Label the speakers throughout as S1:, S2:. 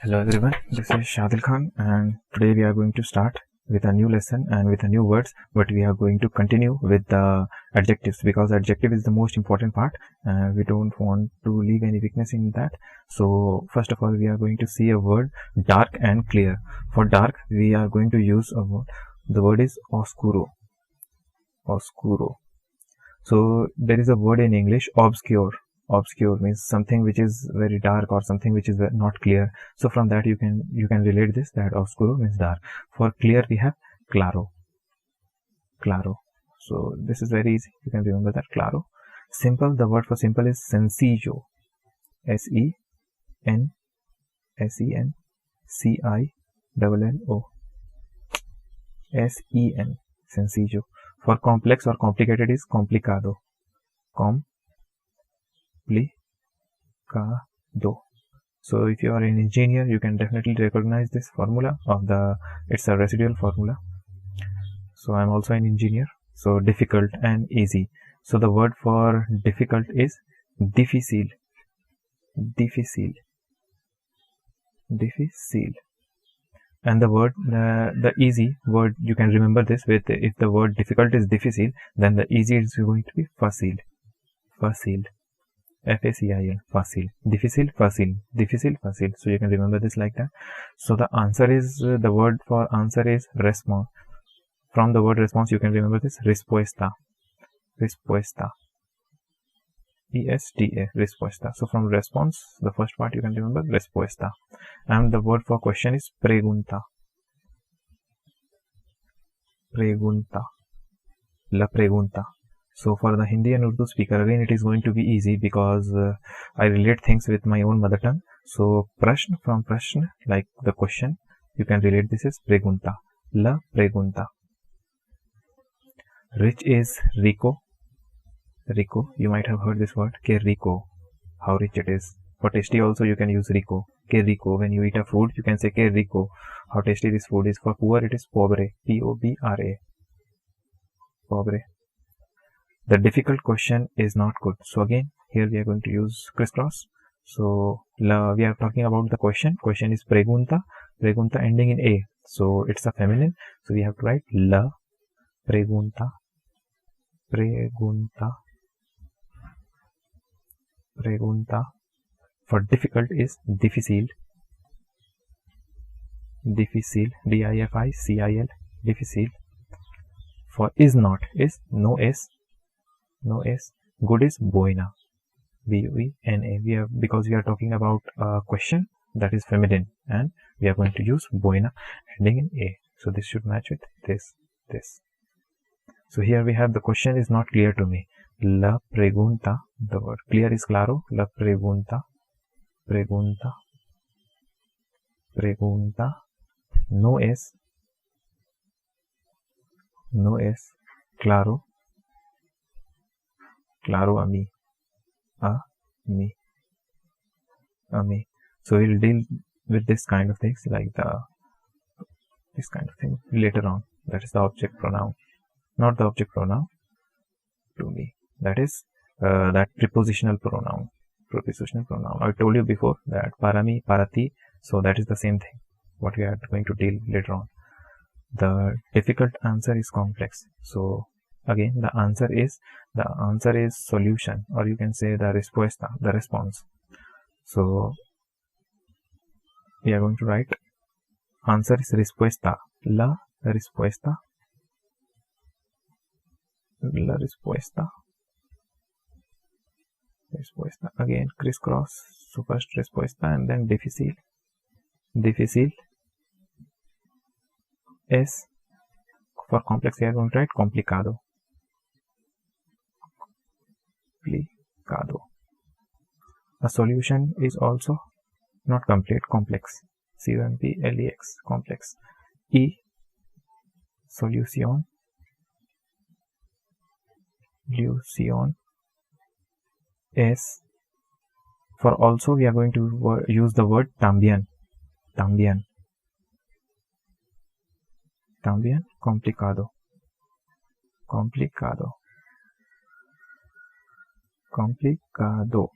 S1: Hello everyone, this is Shadil Khan and today we are going to start with a new lesson and with a new words, but we are going to continue with the adjectives because adjective is the most important part and we don't want to leave any weakness in that. So first of all we are going to see a word dark and clear. For dark we are going to use a word. The word is oscuro. Oscuro. So there is a word in English obscure. Obscure means something which is very dark or something which is not clear. So from that you can relate this, that oscuro means dark. For clear we have claro. Claro. So this is very easy. You can remember that, claro. Simple, the word for simple is sencillo. S-E-N C-I-L-L-O. S-E-N. Sencillo. For complex or complicated is complicado. Complicado. So if you are an engineer, you can definitely recognize this formula of it's a residual formula. So I'm also an engineer. So difficult and easy. So the word for difficult is difícil. Difícil. Difícil. And the word, the easy word, you can remember this with, if the word difficult is difícil, then the easy is going to be fácil. Fácil. F-A-C-I-L. Fácil. Difícil, fácil. Difícil, fácil. So you can remember this like that. So the answer is, the word for answer is response. From the word response, you can remember this, respuesta. Respuesta. E-S-T-A. Respuesta. So from response, the first part you can remember, respuesta. And the word for question is pregunta. Pregunta. La pregunta. So for the Hindi and Urdu speaker, again it is going to be easy because I relate things with my own mother tongue. So prashn, from prashn, like the question, you can relate this as pregunta. La pregunta. Rich is rico. Rico, you might have heard this word, que rico, how rich it is. For tasty also you can use rico, que rico. When you eat a food, you can say que rico, how tasty this food is. For poor, it is pobre, P-O-B-R-A, pobre. The difficult question is not good. So again, here we are going to use crisscross. So we are talking about the question. Question is pregunta. Pregunta ending in A. So it's a feminine. So we have to write la pregunta. Pregunta. Pregunta. For difficult is difícil. Difícil. D-I-F-I-C-I-L. Difícil. For is not is no S. No S. Good is buena. B-U-E-N-A. Because we are talking about a question that is feminine and we are going to use buena ending in A. So this should match with this. So here we have the question is not clear to me. La pregunta, the word clear is claro. La pregunta. Pregunta. Pregunta. No es. No es claro. Claro a mí. A mí. A mí. So we'll deal with this kind of things like this kind of thing later on. That is the object pronoun. Not the object pronoun. To me. That is that prepositional pronoun. Prepositional pronoun. I told you before that para mí, para ti. So that is the same thing. What we are going to deal later on. The difficult answer is complex. So again, the answer is solution, or you can say the respuesta, the response. So we are going to write answer is respuesta. La respuesta. La respuesta. Respuesta. Again, crisscross. So first respuesta and then difícil. Difícil. Es. For complex, we are going to write complicado. Complicado. A solution is also not complete, complex. C-O-M-P-L-E-X, complex. E. Solución. Solución. Es. For also, we are going to use the word también. También. También complicado. Complicado. Complicado.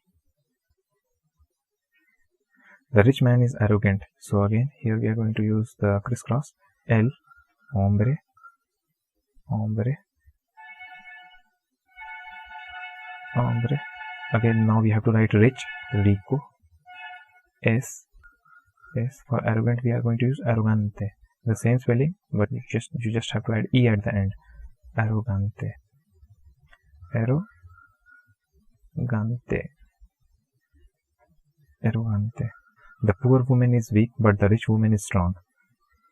S1: The rich man is arrogant. So again, here we are going to use the crisscross. El hombre, hombre, hombre. Again, now we have to write rich, rico. S for arrogant, we are going to use arrogante. The same spelling, but you just have to add e at the end. Arrogante, arrogante, arrogante. The poor woman is weak, but the rich woman is strong.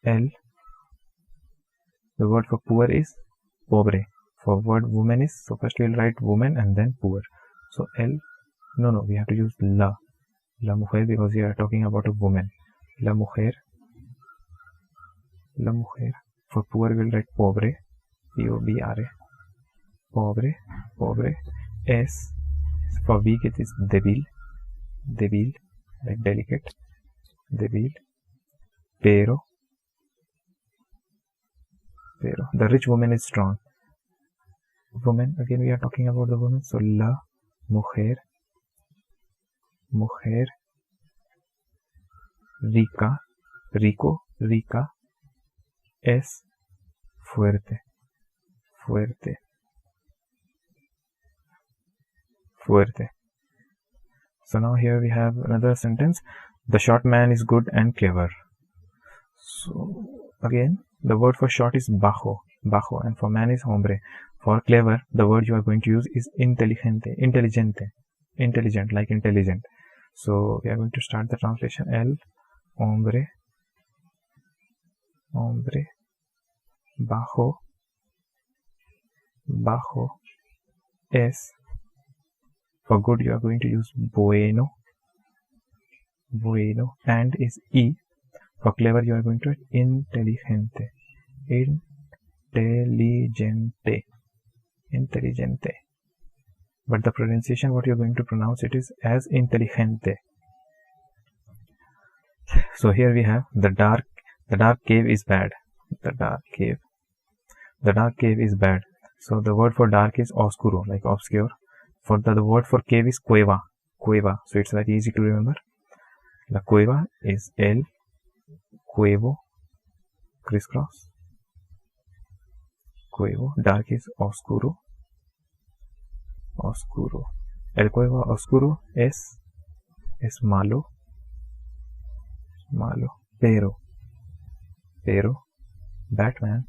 S1: El. The word for poor is pobre. For word woman is, so first we will write woman and then poor. So el. No, we have to use la mujer, because we are talking about a woman. La mujer. For poor we will write pobre, P-O-B-R-A. Pobre. S. For weak it is débil, like delicate, débil. Pero. The rich woman is strong. Woman, again we are talking about the woman, so la mujer, rica. Es fuerte. So now here we have another sentence. The short man is good and clever. So again, the word for short is bajo, and for man is hombre. For clever, the word you are going to use is intelligent, like intelligent. So we are going to start the translation. El hombre, bajo, es. For good, you are going to use bueno, and is e. For clever, you are going to inteligente, but the pronunciation, what you are going to pronounce it is as inteligente. So here we have the dark cave is bad. The dark cave is bad. So the word for dark is oscuro, like obscure. For the word for cave is cueva. So it's very easy to remember. La cueva is el cuevo, crisscross. Cuevo. Dark is oscuro. El cuevo oscuro es malo. Pero Batman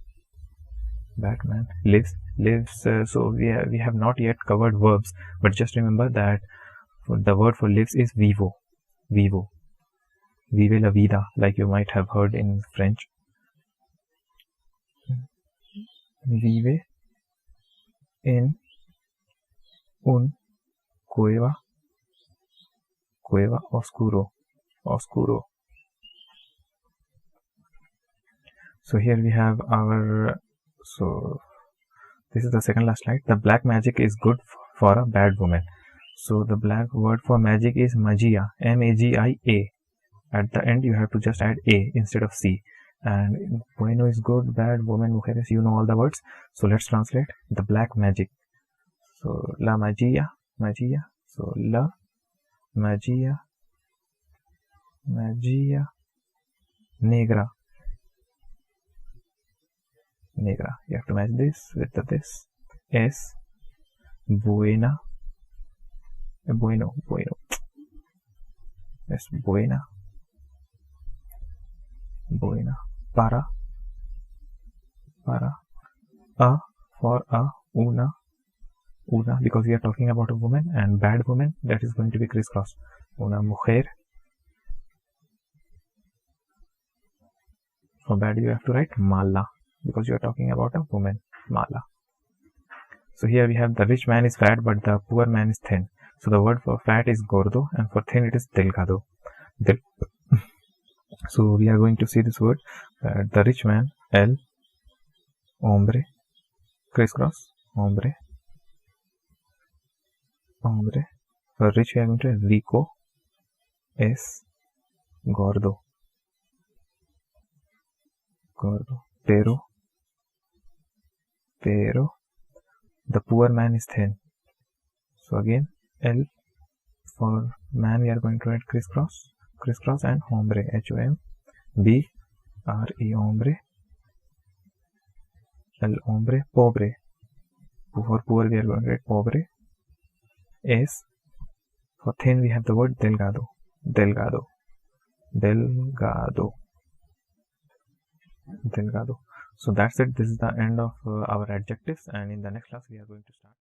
S1: lives. So we have not yet covered verbs, but just remember that the word for lives is vive la vida, like you might have heard in French. Vive en un cueva oscuro. So here we have this is the second last slide. The black magic is good for a bad woman. So the black word for magic is magia, M-A-G-I-A. At the end you have to just add A instead of C. And bueno is good, bad, woman, mujeres, you know all the words. So let's translate the black magic. So la magia. So la magia negra. You have to match this with this. Es bueno. Es buena. Para. A for a, una, because we are talking about a woman, and bad woman, that is going to be crisscross. Una mujer. For bad you have to write mala, because you are talking about a woman. Mala. So here we have the rich man is fat, but the poor man is thin. So the word for fat is gordo, and for thin it is delgado. So we are going to see this word. The rich man, el hombre, crisscross, hombre. For rich we are going to rico, es gordo. Pero the poor man is thin. So again, el for man we are going to write crisscross, crisscross, and hombre, HOMBRE, hombre. El hombre pobre, for poor we are going to get pobre. Es, for thin we have the word delgado, delgado, delgado, delgado. So that's it. This is the end of our adjectives, and in the next class we are going to start